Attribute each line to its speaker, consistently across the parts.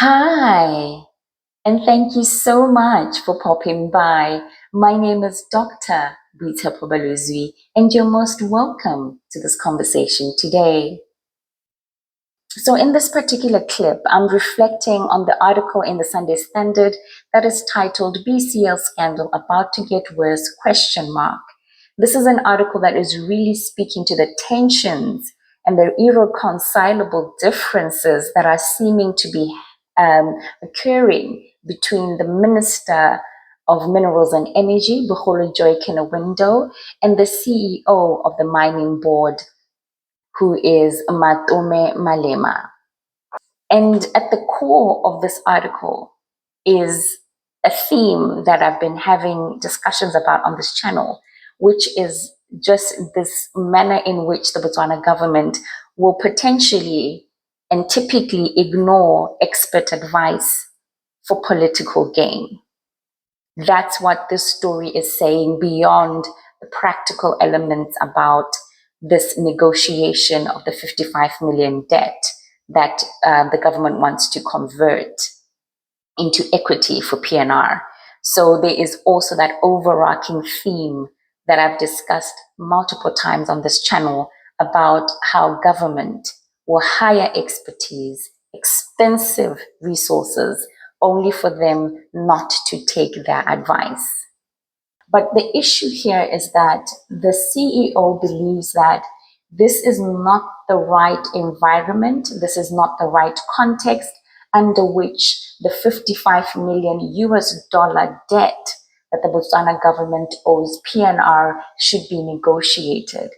Speaker 1: Hi, and thank you so much for popping by. My name is Dr. Rita Pobaluzwi, and you're most welcome to this conversation today. So, in this particular clip, I'm reflecting on the article in the Sunday Standard that is titled BCL Scandal About to Get Worse? This is an article that is really speaking to the tensions and the irreconcilable differences that are seeming to be occurring between the Minister of Minerals and Energy, Bukholo Joy Kenawindo, and the CEO of the Mining Board, who is Matome Malema. And at the core of this article is a theme that I've been having discussions about on this channel, which is just this manner in which the Botswana government will potentially and typically ignore expert advice for political gain. That's what this story is saying beyond the practical elements about this negotiation of the 55 million debt that the government wants to convert into equity for PNR. So there is also that overarching theme that I've discussed multiple times on this channel about how government will hire expertise, expensive resources, only for them not to take their advice. But the issue here is that the CEO believes that this is not the right environment, this is not the right context under which the 55 million US dollar debt that the Botswana government owes PNR should be negotiated.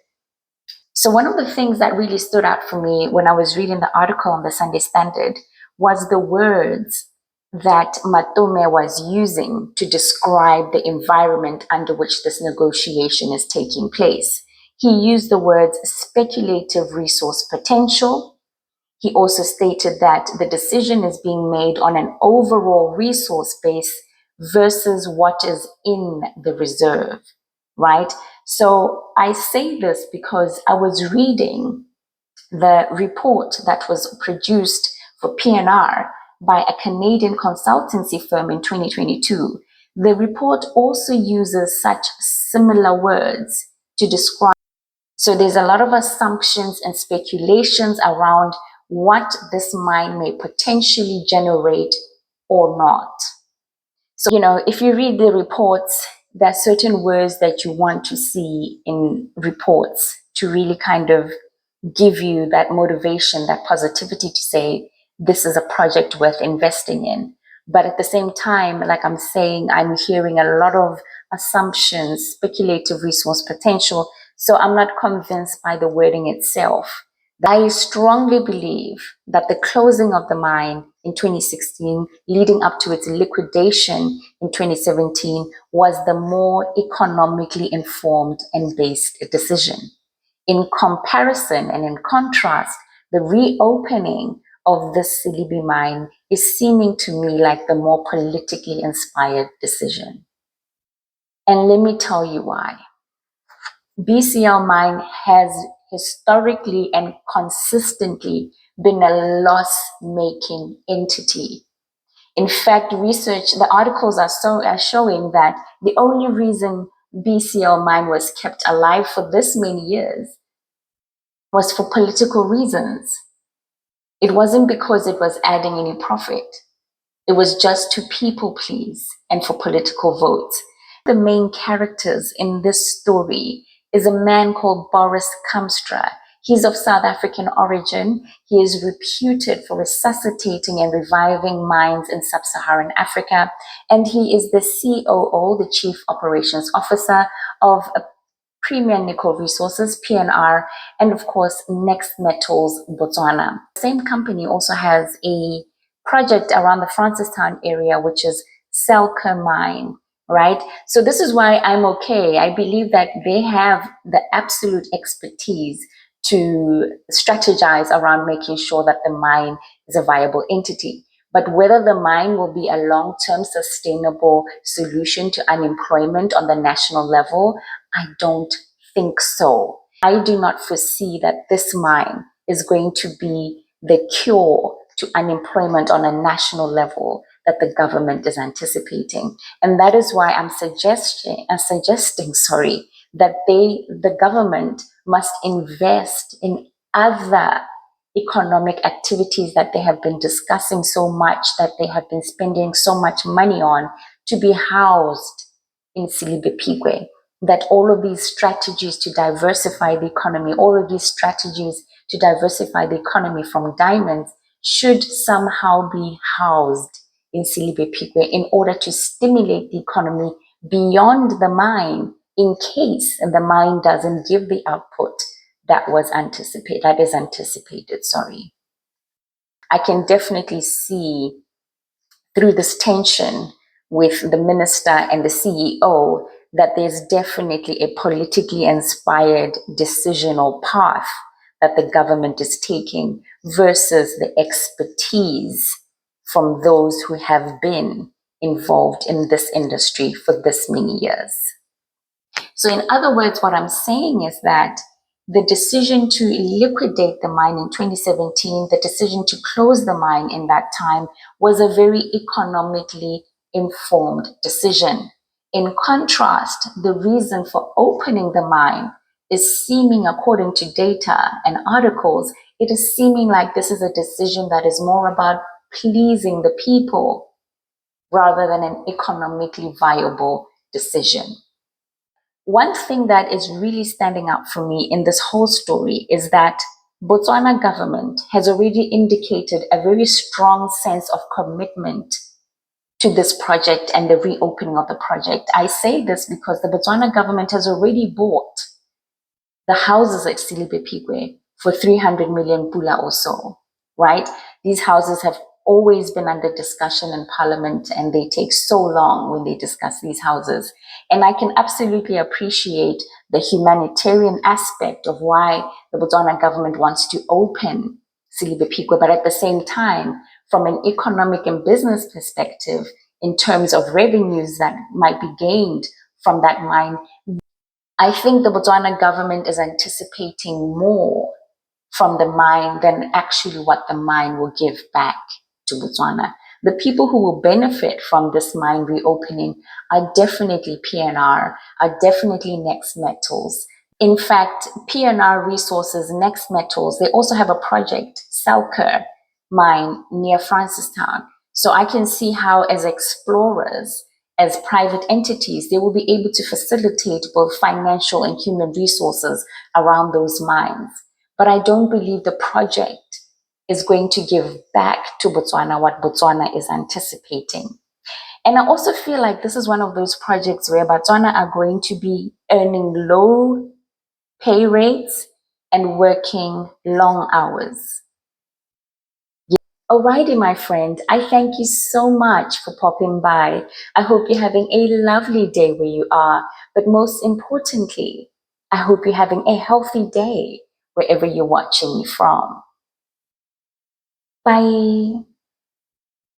Speaker 1: So one of the things that really stood out for me when I was reading the article on the Sunday Standard was the words that Matome was using to describe the environment under which this negotiation is taking place. He used the words speculative resource potential. He also stated that the decision is being made on an overall resource base versus what is in the reserve, right? So I say this because I was reading the report that was produced for PNR by a Canadian consultancy firm in 2022. The report also uses such similar words to describe. So there's a lot of assumptions and speculations around what this mine may potentially generate or not. So, if you read the reports, there are certain words that you want to see in reports to really kind of give you that motivation, that positivity to say, this is a project worth investing in. But at the same time, like I'm saying, I'm hearing a lot of assumptions, speculative resource potential. So I'm not convinced by the wording itself. I strongly believe that the closing of the mine in 2016, leading up to its liquidation in 2017, was the more economically informed and based decision. In comparison and in contrast, the reopening of the Selebi Mine is seeming to me like the more politically inspired decision. And let me tell you why. BCL Mine has historically and consistently been a loss-making entity. In fact, the articles are showing that the only reason BCL Mine was kept alive for this many years was for political reasons. It wasn't because it was adding any profit. It was just to people please and for political votes. The main characters in this story is a man called Boris Kamstra. He's of South African origin. He is reputed for resuscitating and reviving mines in sub-Saharan Africa. And he is the COO, the Chief Operations Officer of Premier Nickel Resources, PNR, and of course, Next Metals Botswana. The same company also has a project around the Francistown area, which is Selebi Mine, right? So this is why I'm okay. I believe that they have the absolute expertise to strategize around making sure that the mine is a viable entity. But whether the mine will be a long-term sustainable solution to unemployment on the national level, I don't think so. I do not foresee that this mine is going to be the cure to unemployment on a national level that the government is anticipating. And that is why I'm suggesting, that the government must invest in other economic activities that they have been discussing so much, that they have been spending so much money on, to be housed in Selebi Phikwe. That all of these strategies to diversify the economy, all of these strategies to diversify the economy from diamonds should somehow be housed in Selebi Phikwe in order to stimulate the economy beyond the mine, in case the mine doesn't give the output that is anticipated. I can definitely see through this tension with the minister and the CEO that there's definitely a politically inspired decision or path that the government is taking versus the expertise from those who have been involved in this industry for this many years. So in other words, what I'm saying is that the decision to liquidate the mine in 2017, the decision to close the mine in that time, was a very economically informed decision. In contrast, the reason for opening the mine is seeming, according to data and articles, it is seeming like this is a decision that is more about pleasing the people rather than an economically viable decision. One thing that is really standing out for me in this whole story is that Botswana government has already indicated a very strong sense of commitment to this project and the reopening of the project. I say this because the Botswana government has already bought the houses at Selebi Phikwe for 300 million pula or so, right? These houses have always been under discussion in parliament, and they take so long when they discuss these houses. And I can absolutely appreciate the humanitarian aspect of why the Botswana government wants to open Selebi Phikwe, but at the same time, from an economic and business perspective, in terms of revenues that might be gained from that mine, I think the Botswana government is anticipating more from the mine than actually what the mine will give back to Botswana. The people who will benefit from this mine reopening are definitely PNR, are definitely Next Metals. In fact, PNR Resources, Next Metals, they also have a project, Selker mine near Francistown. So I can see how, as explorers, as private entities, they will be able to facilitate both financial and human resources around those mines. But I don't believe the project is going to give back to Botswana what Botswana is anticipating. And I also feel like this is one of those projects where Botswana are going to be earning low pay rates and working long hours. Alrighty, my friend, I thank you so much for popping by. I hope you're having a lovely day where you are, but most importantly, I hope you're having a healthy day wherever you're watching me from. Bye.